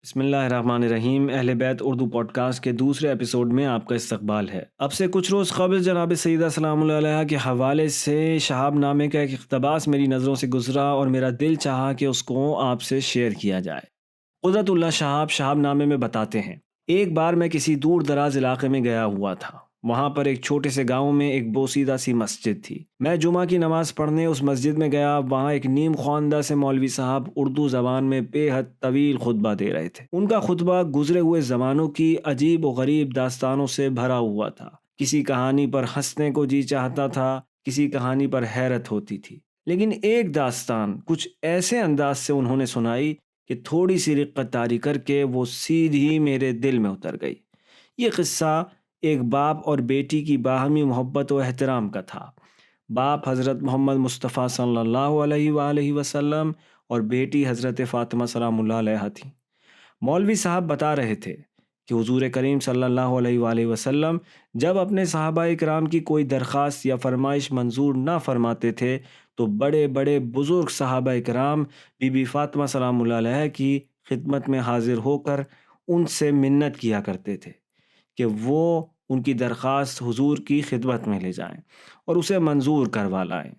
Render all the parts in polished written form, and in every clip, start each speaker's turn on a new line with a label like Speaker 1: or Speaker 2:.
Speaker 1: بسم اللہ الرحمن الرحیم۔ اہل بیت اردو پوڈ کاسٹ کے دوسرے ایپیسوڈ میں آپ کا استقبال ہے۔ اب سے کچھ روز قبل جناب سیدہ سلام اللہ علیہ کے حوالے سے شہاب نامے کا ایک اقتباس میری نظروں سے گزرا اور میرا دل چاہا کہ اس کو آپ سے شیئر کیا جائے۔ قدرت اللہ شہاب نامے میں بتاتے ہیں، ایک بار میں کسی دور دراز علاقے میں گیا ہوا تھا۔ وہاں پر ایک چھوٹے سے گاؤں میں ایک بوسیدہ سی مسجد تھی۔ میں جمعہ کی نماز پڑھنے اس مسجد میں گیا۔ وہاں ایک نیم خواندہ سے مولوی صاحب اردو زبان میں بے حد طویل خطبہ دے رہے تھے۔ ان کا خطبہ گزرے ہوئے زمانوں کی عجیب و غریب داستانوں سے بھرا ہوا تھا۔ کسی کہانی پر ہنسنے کو جی چاہتا تھا، کسی کہانی پر حیرت ہوتی تھی، لیکن ایک داستان کچھ ایسے انداز سے انہوں نے سنائی کہ تھوڑی سی رقت طاری کر کے وہ سیدھی میرے دل میں اتر گئی۔ یہ قصہ ایک باپ اور بیٹی کی باہمی محبت و احترام کا تھا۔ باپ حضرت محمد مصطفیٰ صلی اللہ علیہ وآلہ وسلم اور بیٹی حضرت فاطمہ سلام اللہ علیہ تھیں۔ مولوی صاحب بتا رہے تھے کہ حضور کریم صلی اللہ علیہ وآلہ وسلم جب اپنے صحابہ اکرام کی کوئی درخواست یا فرمائش منظور نہ فرماتے تھے تو بڑے بڑے بزرگ صحابہ اکرام بی بی فاطمہ سلام اللہ علیہ کی خدمت میں حاضر ہو کر ان سے منت کیا کرتے تھے کہ وہ ان کی درخواست حضور کی خدمت میں لے جائیں اور اسے منظور کروا لائیں۔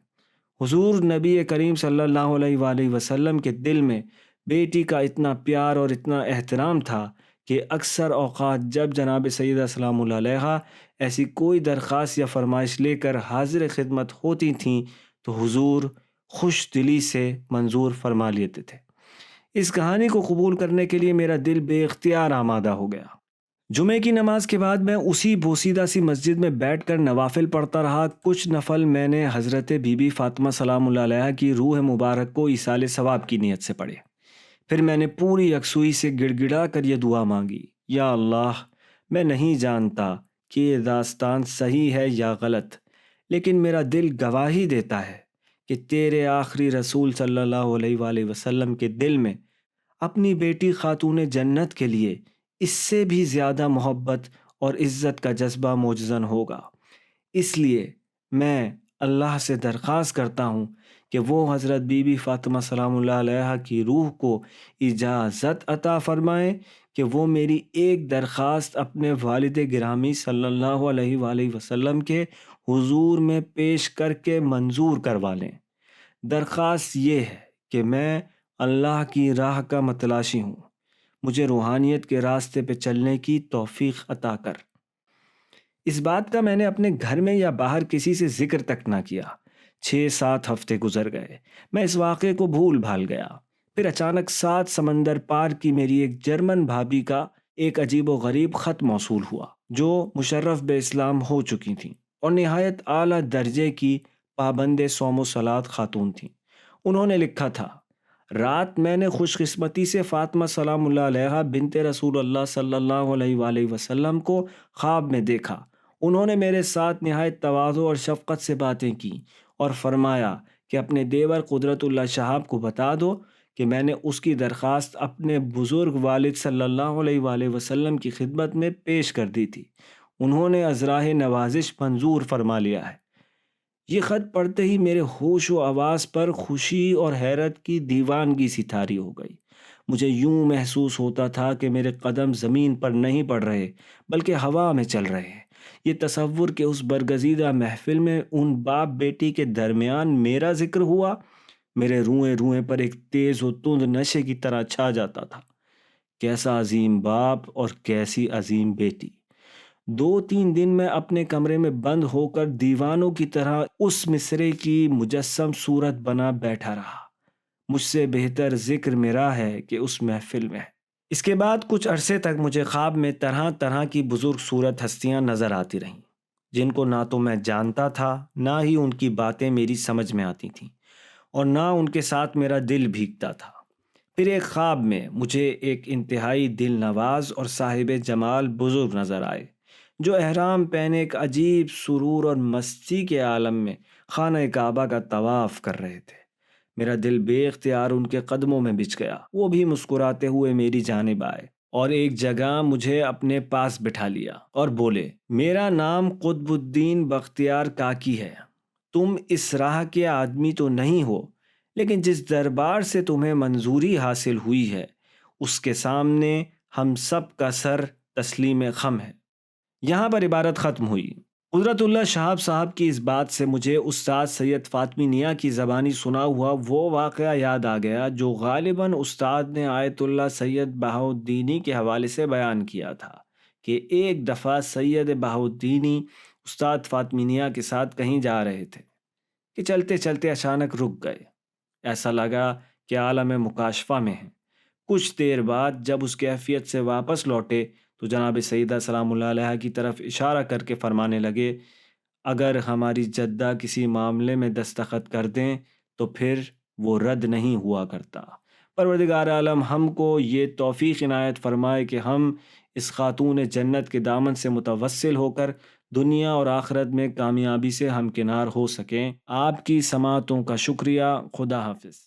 Speaker 1: حضور نبی کریم صلی اللہ علیہ وآلہ وسلم کے دل میں بیٹی کا اتنا پیار اور اتنا احترام تھا کہ اکثر اوقات جب جناب سیدہ سلام اللہ علیہ ایسی کوئی درخواست یا فرمائش لے کر حاضر خدمت ہوتی تھیں تو حضور خوش دلی سے منظور فرما لیتے تھے۔ اس کہانی کو قبول کرنے کے لیے میرا دل بے اختیار آمادہ ہو گیا۔ جمعے کی نماز کے بعد میں اسی بوسیدہ سی مسجد میں بیٹھ کر نوافل پڑھتا رہا۔ کچھ نفل میں نے حضرت بی بی فاطمہ سلام اللہ علیہ کی روح مبارک کو ایصال ثواب کی نیت سے پڑھے۔ پھر میں نے پوری یکسوئی سے گڑ گڑا کر یہ دعا مانگی، یا اللہ، میں نہیں جانتا کہ یہ داستان صحیح ہے یا غلط، لیکن میرا دل گواہی دیتا ہے کہ تیرے آخری رسول صلی اللہ علیہ وآلہ وسلم کے دل میں اپنی بیٹی خاتون جنت کے لیے اس سے بھی زیادہ محبت اور عزت کا جذبہ موجزن ہوگا۔ اس لیے میں اللہ سے درخواست کرتا ہوں کہ وہ حضرت بی بی فاطمہ سلام اللہ علیہ کی روح کو اجازت عطا فرمائیں کہ وہ میری ایک درخواست اپنے والد گرامی صلی اللہ علیہ وآلہ وسلم کے حضور میں پیش کر کے منظور کروا لیں۔ درخواست یہ ہے کہ میں اللہ کی راہ کا متلاشی ہوں، مجھے روحانیت کے راستے پہ چلنے کی توفیق عطا کر۔ اس بات کا میں نے اپنے گھر میں یا باہر کسی سے ذکر تک نہ کیا۔ 6-7 ہفتے گزر گئے، میں اس واقعے کو بھول بھال گیا۔ پھر اچانک 7 سمندر پار کی میری ایک جرمن بھابھی کا ایک عجیب و غریب خط موصول ہوا، جو مشرف بے اسلام ہو چکی تھیں اور نہایت اعلیٰ درجے کی پابند صوم و صلات خاتون تھیں۔ انہوں نے لکھا تھا، رات میں نے خوش قسمتی سے فاطمہ سلام اللہ علیہ بنت رسول اللہ صلی اللہ علیہ وآلہ وسلم کو خواب میں دیکھا۔ انہوں نے میرے ساتھ نہایت تواضع اور شفقت سے باتیں کی اور فرمایا کہ اپنے دیور قدرت اللہ شہاب کو بتا دو کہ میں نے اس کی درخواست اپنے بزرگ والد صلی اللہ علیہ وآلہ وسلم کی خدمت میں پیش کر دی تھی۔ انہوں نے ازراہ نوازش منظور فرما لیا ہے۔ یہ خط پڑھتے ہی میرے ہوش و آواز پر خوشی اور حیرت کی دیوانگی سی طاری ہو گئی۔ مجھے یوں محسوس ہوتا تھا کہ میرے قدم زمین پر نہیں پڑ رہے بلکہ ہوا میں چل رہے ہیں۔ یہ تصور کہ اس برگزیدہ محفل میں ان باپ بیٹی کے درمیان میرا ذکر ہوا، میرے روئیں روئیں پر ایک تیز و تند نشے کی طرح چھا جاتا تھا۔ کیسا عظیم باپ اور کیسی عظیم بیٹی! 2-3 دن میں اپنے کمرے میں بند ہو کر دیوانوں کی طرح اس مصرے کی مجسم صورت بنا بیٹھا رہا۔ مجھ سے بہتر ذکر میرا ہے کہ اس محفل میں۔ اس کے بعد کچھ عرصے تک مجھے خواب میں طرح طرح کی بزرگ صورت ہستیاں نظر آتی رہیں، جن کو نہ تو میں جانتا تھا، نہ ہی ان کی باتیں میری سمجھ میں آتی تھیں، اور نہ ان کے ساتھ میرا دل بھیگتا تھا۔ پھر ایک خواب میں مجھے ایک انتہائی دل نواز اور صاحب جمال بزرگ نظر آئے، جو احرام پہنے ایک عجیب سرور اور مستی کے عالم میں خانہ کعبہ کا طواف کر رہے تھے۔ میرا دل بے اختیار ان کے قدموں میں بچھ گیا۔ وہ بھی مسکراتے ہوئے میری جانب آئے اور ایک جگہ مجھے اپنے پاس بٹھا لیا اور بولے، میرا نام قطب الدین بختیار کاکی ہے۔ تم اس راہ کے آدمی تو نہیں ہو، لیکن جس دربار سے تمہیں منظوری حاصل ہوئی ہے اس کے سامنے ہم سب کا سر تسلیم خم ہے۔ یہاں پر عبارت ختم ہوئی۔ قدرت اللہ شہاب صاحب کی اس بات سے مجھے استاد سید فاطمی نیا کی زبانی سنا ہوا وہ واقعہ یاد آ گیا جو غالباً استاد نے آیت اللہ سید بہاؤالدینی کے حوالے سے بیان کیا تھا کہ ایک دفعہ سید بہاؤالدینی استاد فاطمی نیا کے ساتھ کہیں جا رہے تھے کہ چلتے چلتے اچانک رک گئے۔ ایسا لگا کہ عالم مکاشفہ میں ہیں۔ کچھ دیر بعد جب اس کیفیت سے واپس لوٹے تو جناب سیدہ سلام اللہ علیہ کی طرف اشارہ کر کے فرمانے لگے، اگر ہماری جدہ کسی معاملے میں دستخط کر دیں تو پھر وہ رد نہیں ہوا کرتا۔ پروردگار عالم ہم کو یہ توفیق عنایت فرمائے کہ ہم اس خاتون جنت کے دامن سے متوسل ہو کر دنیا اور آخرت میں کامیابی سے ہمکنار ہو سکیں۔ آپ کی سماعتوں کا شکریہ۔ خدا حافظ۔